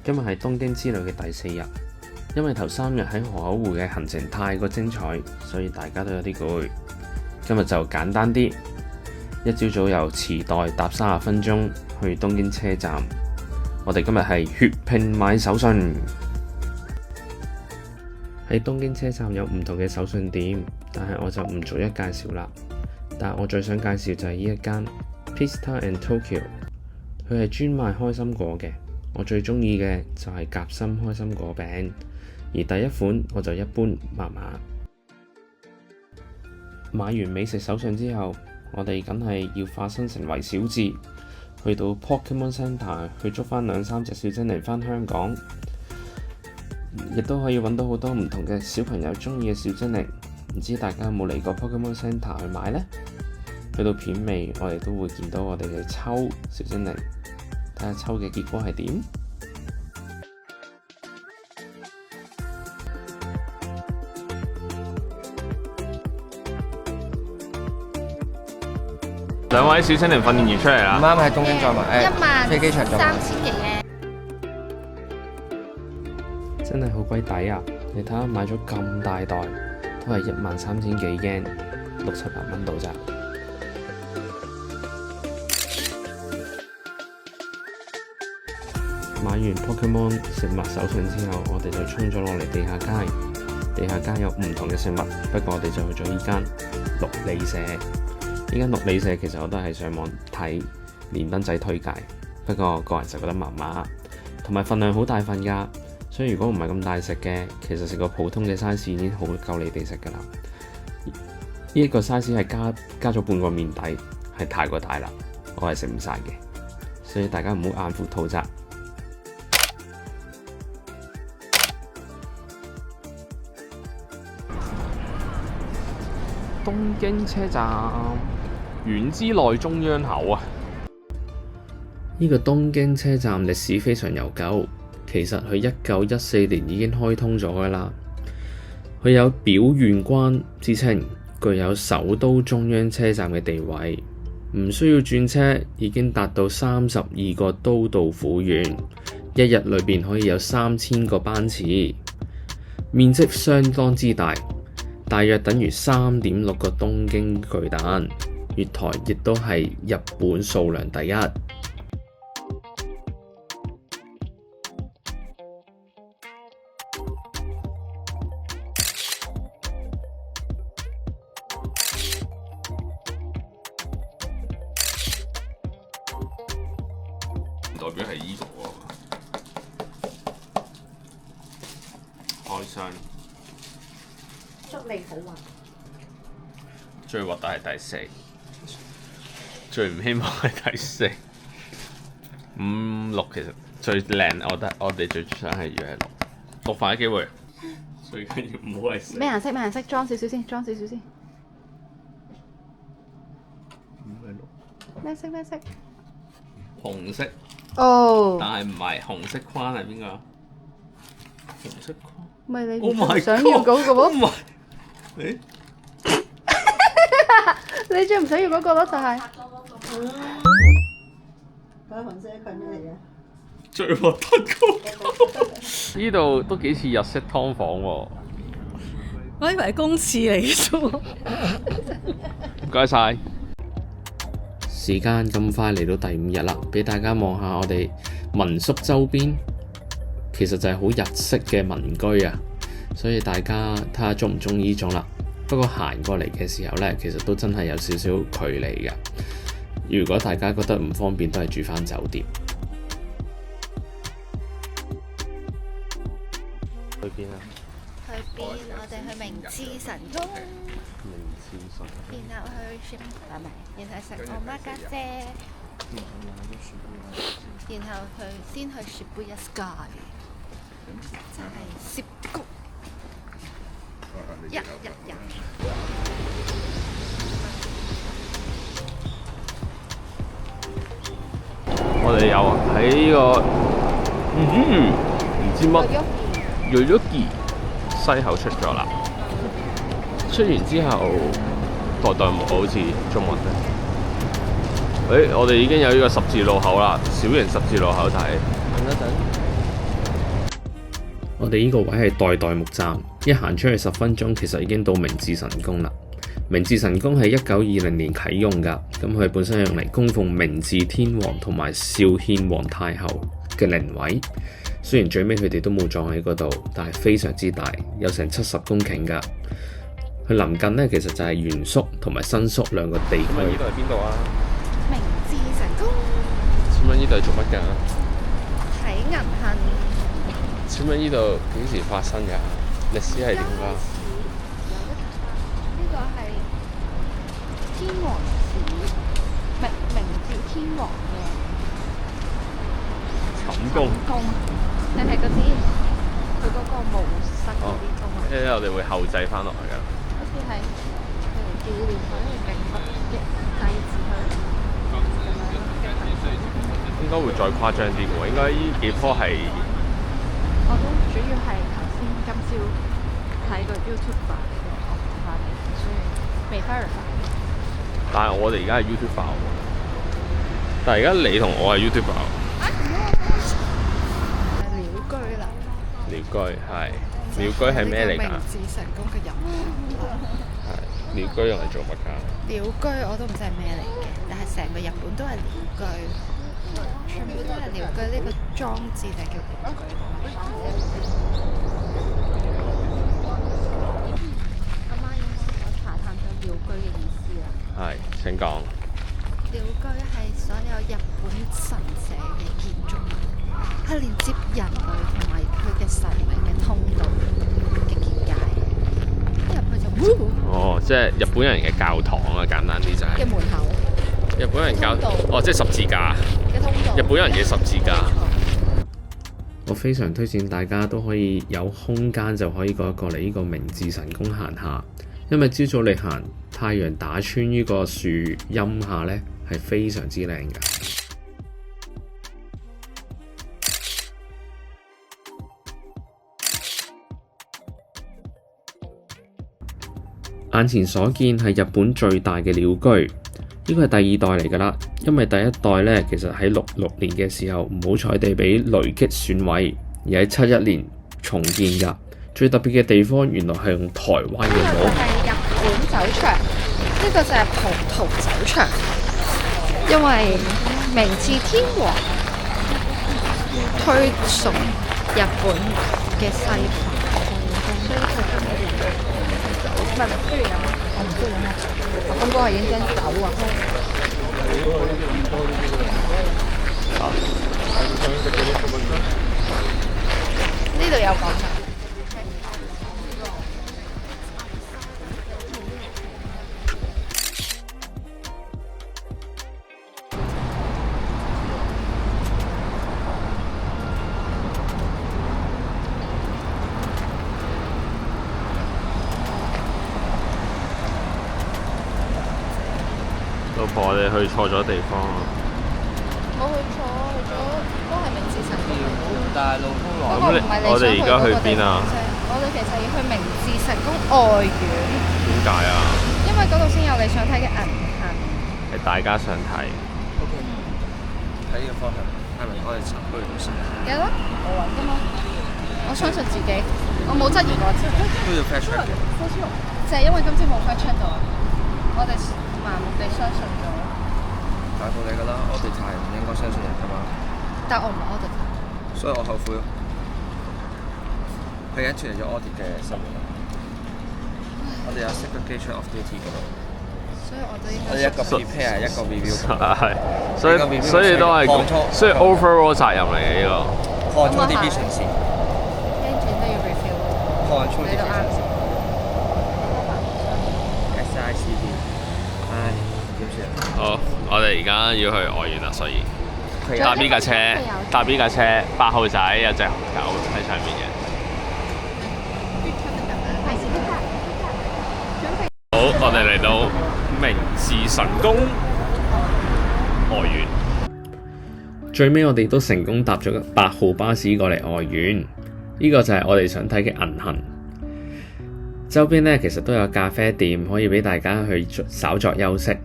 今日係東京之旅嘅第4日，因為頭3日喺河口湖嘅行程太過精彩，所以大家都有啲攰。今日就簡單啲，一朝早由池袋搭30分鐘去東京車站。我哋今日係血拼買手信。喺東京車站有唔同嘅手信店，但係我就唔逐一介紹啦。但我最想介紹就係呢一間 Pista and Tokyo， 佢係專賣開心果嘅。我最中意嘅就係夾心開心果餅，而第一款我就一般麻麻。買完美食手信之後，我哋梗係要化身成為小智，去到 Pokemon Center 去捉翻2-3隻小精靈返香港，亦都可以揾到好多唔同嘅小朋友中意嘅小精靈。唔知大家有冇嚟過 Pokemon Center 去買呢？去到片尾，我哋都會見到我哋嘅抽小精靈，睇下抽嘅結果係點。兩位小精靈訓練員出嚟啦！啱啱喺東京再買，飛機場再買13000幾嘅，真係好鬼抵啊！你睇下買咗咁大袋，都係13000幾yen，600-700蚊到咋。買完 Pokemon 食物手信之後，我哋就衝咗落嚟地下街。地下街有唔同嘅食物，不過我哋就去咗呢間六里舍。呢間六里舍其實我都係上網睇連登仔推介，不過個人就覺得麻麻，同埋份量好大份㗎。所以如果唔係咁大食嘅，其實食個普通嘅 size 已經好夠你哋食㗎啦。呢一個 size 係加咗半個麵底，係太過大啦，我係食唔晒嘅，所以大家唔好眼闊肚窄。東京車站，丸之內中央口啊！呢個東京車站歷史非常悠久，其實佢1914年已經開通咗㗎啦。佢有表縣關之稱，具有首都中央車站嘅地位，唔需要轉車已經達到32個都道府縣，一日裏邊可以有3000個班次，面積相當之大。大約等於3.6個東京巨蛋，月台亦都係日本數量第一。代表係衣服喎，開箱。祝你好運。最核突係第4，最唔希望係第4。5、6其實最靚，我覺得我哋最想係要係6，6快嘅機會。最緊要唔好係4。咩顏色？咩顏色？裝少少先，裝少少先。唔係6。咩色？咩色？紅色。哦。但係唔係紅色框係邊個？紅色框。咪你 Oh my 想要嗰個喎？唔係。你最唔想要嗰個咯，就係。佢紅色佢咩嚟嘅？最核突嗰呢度都幾似日式劏房喎。我以為係公廁嚟嘅啫喎。唔該晒。時間咁快嚟到第5日啦，俾大家望下我哋民宿周邊，其實就係好日式嘅民居啊，所以大家睇下中唔中意呢種啦。不過行過嚟嘅時候呢，其實都真係有少少距離嘅。如果大家覺得唔方便，都係住返酒店。去邊啊？去邊？我哋去明治神宮。明治神宮。然後去食，係咪？然後食我媽家姐。然後先去 Shibuya Sky，就係涉谷。日。我哋又喺呢個唔知乜Yoyogi西口出咗啦。出完之後，代冇好似中文咧。我哋已經有呢個十字路口啦，小型十字路口睇。等一等。我哋呢個位係代代木站，一行出去10分鐘，其實已經到明治神宮啦。明治神宮係1920年啟用㗎，咁佢本身係用嚟供奉明治天皇同埋昭憲皇太后嘅靈位。雖然最尾佢哋都冇葬喺嗰度，但係非常之大，有成70公頃㗎。佢鄰近呢，其實就係原宿同埋新宿兩個地區。呢度係邊度啊？明治神宮。請問呢度係做乜㗎？睇銀杏。請問呢度幾時發生㗎？歷史係點㗎？呢個係天皇寺，明治天皇嘅寢宮。定係嗰啲佢嗰個墓室嗰啲宮啊？因為我哋會後製翻落去㗎。好似係紀念佢並不嘅祭祀佢應該會再誇張啲嘅喎，應該呢幾棵係。我都主要係頭先今朝睇個 YouTube 嘅翻嚟，所以未 verify。但係我哋而家係 YouTuber 喎。但係而家你同我係 YouTuber。鳥居啦。鳥居係。鳥居係咩嚟㗎？明治神宮嘅入口。係。鳥居用嚟做乜㗎？鳥居我都唔知係咩嚟嘅，但係成個日本都係鳥居，全部都係鳥居。呢個裝置就叫鳥居。阿媽有冇我查探咗鳥居嘅意思啊？係，請講。鳥居係所有日本神社嘅建築物，係連接人類同埋佢嘅神明嘅通道嘅結界。一入去就哦，即係日本人嘅教堂啊，簡單啲就係。嘅門口。日本人教通道哦，即係十字架。嘅通道。日本人嘅十字架。我非常推薦大家都可以有空間就可以過嚟呢個明治神宮行下，因為朝早你行太陽打穿呢個樹蔭下呢，係非常之靚㗎。眼前所見係日本最大嘅鳥居，呢個係第二代嚟㗎啦。因為第一代呢，其實喺66年嘅時候唔好彩地俾雷擊損毀，而喺71年重建㗎。最特別嘅地方原來係用台灣嘅模。係日本酒場，呢個就係葡萄酒場，因為明治天皇推崇日本嘅西化，所以佢今年唔係不如飲，我唔中意飲。我剛剛係影張酒啊。呢度有廣場。老婆，我哋去錯咗地方啊！冇去錯，去咗都係明治神宮。大路都來。不過唔係你想去嗰個地方啫。我哋其實要去明治神宮外院。點解啊？因為嗰度先有你想睇嘅銀杏。係大家想睇。OK。睇呢個方向，係咪我哋查區唔識？記得我揾㗎嘛，我相信自己，我冇質疑過自己。都要 fact check 嘅。就係因為今朝冇 fact check 到，我哋盲目地相信咗。大道理㗎啦，audit係唔應該相信人㗎嘛。但我唔係 audit。所以我後悔咯。佢而家脫離咗 audit 嘅生活。我哋有 segregation of duty 㗎嘛。所以我都應該。我哋一個 prepare 一個 review。係，所以都係咁，所以 overall 責任嚟嘅呢個。control deficiency。跟住都要 review。control 你都啱。deficiency。SICD。唉，點算啊？好，我哋而家要去外園啦，所以搭呢架車，搭呢架車，8號仔有隻狗喺上面嘅。好，我哋嚟到明治神宮外園。最尾我哋都成功搭咗8號巴士過嚟外園，呢個就係我哋想睇嘅銀杏。周邊呢，其實都有咖啡店可以俾大家去稍作休息，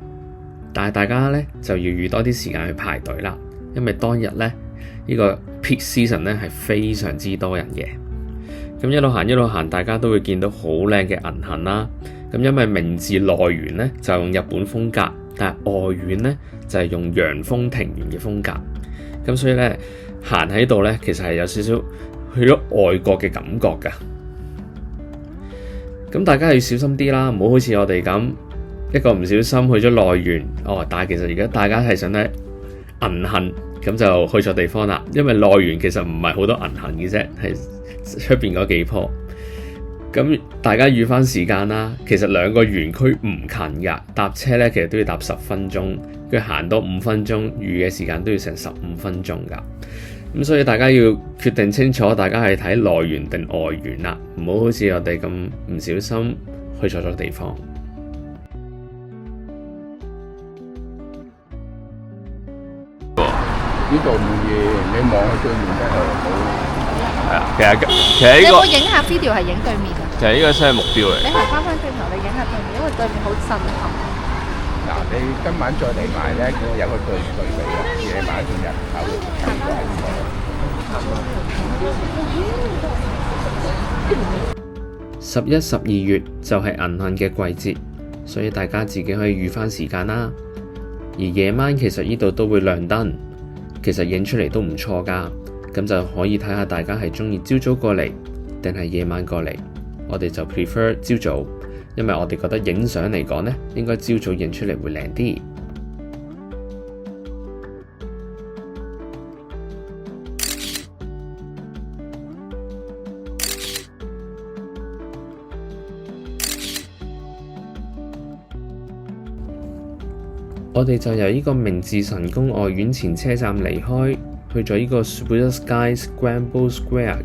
但係大家呢，就要預多啲時間去排隊啦，因為當日呢，呢個 peak season 呢係非常之多人嘅。咁一路行，大家都會見到好靚嘅銀杏啦。咁因為明治內園呢就用日本風格，但係外園呢就係用洋風庭園嘅風格。咁所以呢，行喺度呢，其實係有少少去咗外國嘅感覺㗎。咁大家要小心啲啦，唔好好似我哋咁一個唔小心去咗內園但係其實而家大家係想睇銀杏，咁就去錯地方啦。因為內園其實唔係好多銀杏嘅啫，係出邊嗰幾棵。咁大家預翻時間啦。其實兩個園區唔近㗎，搭車呢其實都要搭10分鐘，跟住行多5分鐘，預嘅時間都要成15分鐘㗎。咁所以大家要決定清楚，大家係睇內園定外園啦，唔好好似我哋咁唔小心去錯咗地方。呢度唔遠，你望去對面真係好。係啊，其實呢個你有冇影下 video 係影對面啊？其實呢個先係目標嚟。你係翻轉頭，你影下對面，因為對面好震撼。嗱，你今晚再嚟埋咧，佢有個對比啊，夜晚同日頭睇過係唔同。11、12月就係銀杏嘅季節，所以大家自己可以預翻時間啦。而夜晚其實呢度都會亮燈，其實影出嚟都唔錯㗎。咁就可以睇下大家係鍾意朝早過嚟定係夜晚過嚟。我哋就 prefer 朝早，因為我哋覺得影相嚟講呢，應該朝早影出嚟會靚啲。我哋就由呢個明治神宮外苑前車站離開，去咗呢個 Shibuya Sky Scramble Square。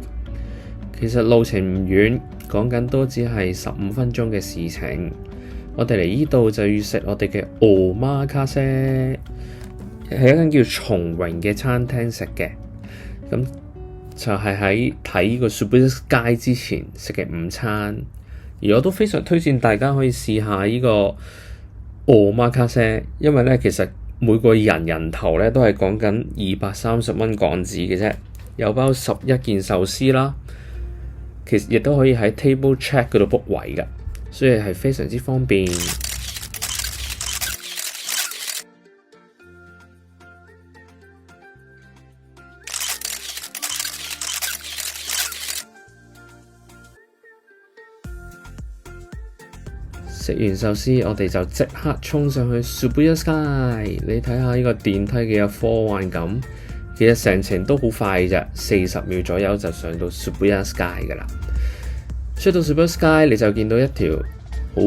其實路程唔遠，講緊都只係15分鐘嘅事情。我哋嚟呢度就要食我哋嘅 Omakase，係一間叫松榮嘅餐廳食嘅。咁就係喺睇呢個 Shibuya Sky之前食嘅午餐。而我都非常推薦大家可以試下呢個Omakase，因為咧其實每個人頭咧都係講緊230蚊港紙嘅啫，有包11件壽司啦。其實亦都可以喺 Table Check 嗰度 book 位㗎，所以係非常之方便。食完壽司，我哋就即刻衝上去 Shibuya Sky。你睇下呢個電梯幾有科幻感，其實成程都好快啫，40秒左右就上到 Shibuya Sky 㗎啦。出到 Shibuya Sky，你就見到一條好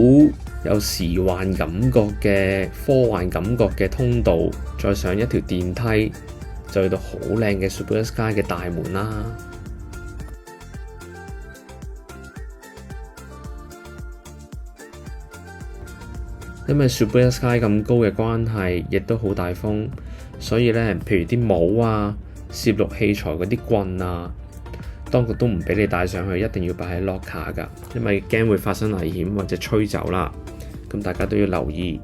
有時幻感覺嘅科幻感覺嘅通道，再上一條電梯，就去到好靚嘅 Shibuya Sky 嘅大門啦。因為 Shibuya Sky 咁高嘅關係，亦都好大風，所以咧，譬如啲帽啊、攝錄器材嗰啲棍啊，當局都唔俾你帶上去，一定要擺喺 locker 㗎，因為驚會發生危險或者吹走啦。咁大家都要留意。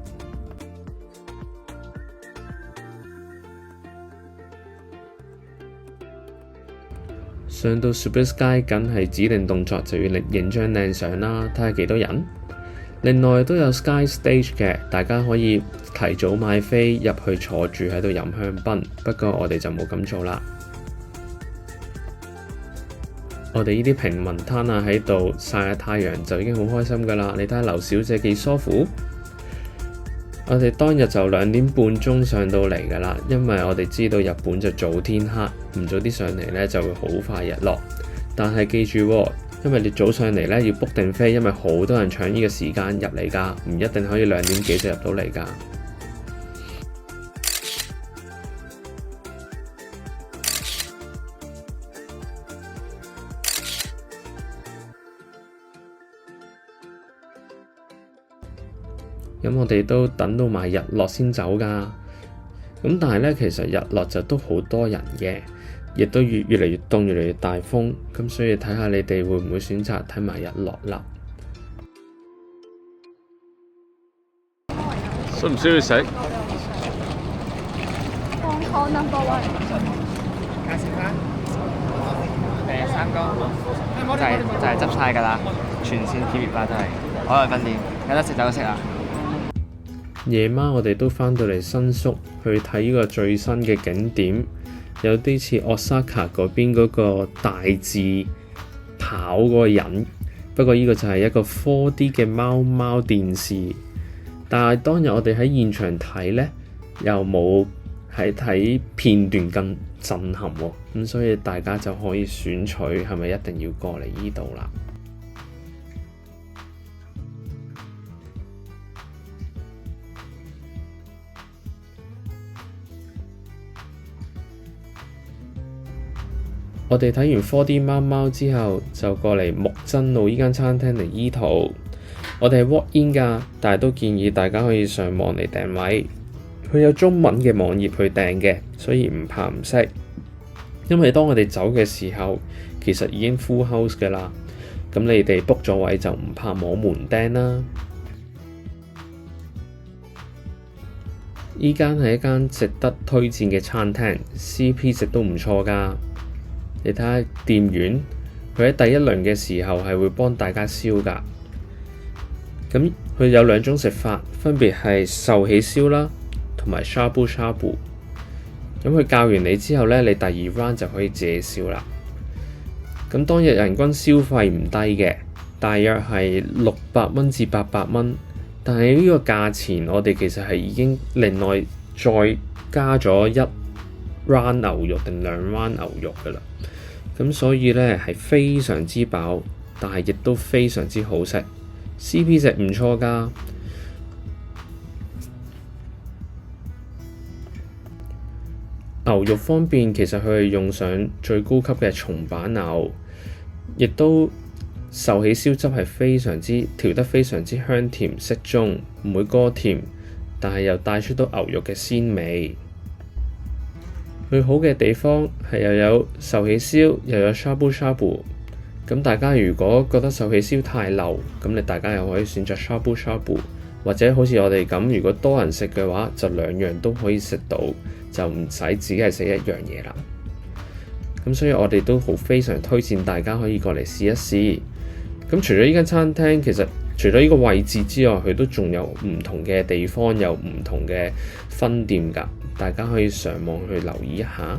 上到 Shibuya Sky 梗係指定動作就要影張靚相啦，睇下幾多人。另外都有 Sky Stage 嘅，大家可以提早買飛入去坐住喺度飲香檳，不過我哋就冇咁做啦。我哋呢啲平民攤下喺度曬下太陽就已經好開心㗎啦。你睇下劉小姐幾舒服。我哋當日就2點半鐘上到嚟㗎啦，因為我哋知道日本就早天黑，唔早啲上嚟呢就會好快日落。但係記住喎，因為你早上嚟呢要 book 定飛，因為好多人搶呢個時間入嚟㗎，唔一定可以2點幾就入到嚟㗎。咁我哋都等到埋日落先走㗎。咁但係呢，其實日落就都好多人嘅，亦都越嚟越凍，越嚟越大風。咁所以睇下你哋會唔會選擇睇埋日落啦？需唔需要食？Hong Kong number one。3個，就係執晒㗎啦，全線結業啦，都係。海外分店有得食就食啊！夜晚我哋都返到嚟新宿去睇呢個最新嘅景點，有啲似 Osaka 嗰邊嗰個大字跑嗰個人，不過呢個就係一個 4D 嘅貓貓電視。但係當日我哋喺現場睇呢，又冇係睇片段更震撼喎，咁所以大家就可以選取係咪一定要過嚟呢度啦。我哋睇完 4D 貓貓之後，就過嚟木真路呢間餐廳嚟醫肚。我哋係 walk in 㗎，但係都建議大家可以上網嚟訂位。佢有中文嘅網頁去訂嘅，所以唔怕唔識。因為當我哋走嘅時候，其實已經 full house 㗎啦。咁你哋 book 咗位就唔怕摸門釘啦。依間係一間值得推薦嘅餐廳 ，CP 值都唔錯㗎。你睇下店員，佢喺第一輪嘅時候係會幫大家燒㗎。咁佢有2種食法，分別係壽喜燒啦，同埋 shabu shabu。咁佢教完你之後呢，你第2 round 就可以自己燒啦。咁當日人均消費唔低嘅，大約係600蚊至800蚊。但係呢個價錢，我哋其實係已經另外再加咗1 round 牛肉定2 round 牛肉㗎啦。咁所以呢係非常之飽，但係亦都非常之好食。CP 值唔錯㗎。牛肉方面，其實佢係用上最高級嘅松板牛，亦都壽喜燒汁係非常之調得非常之香甜適中，唔會過甜，但係又帶出到牛肉嘅鮮味。佢好嘅地方係又有壽喜燒，又有 shabu shabu。咁大家如果覺得壽喜燒太流，咁大家又可以選擇 shabu shabu， 或者好似我哋咁，如果多人食嘅話，就2樣都可以食到，就唔使只係食一樣嘢啦。咁所以我哋都非常推薦大家可以過嚟試一試。咁除咗呢間餐廳，其實除咗呢個位置之外，佢都仲有唔同嘅地方，有唔同嘅分店㗎，大家可以上網去留意一下。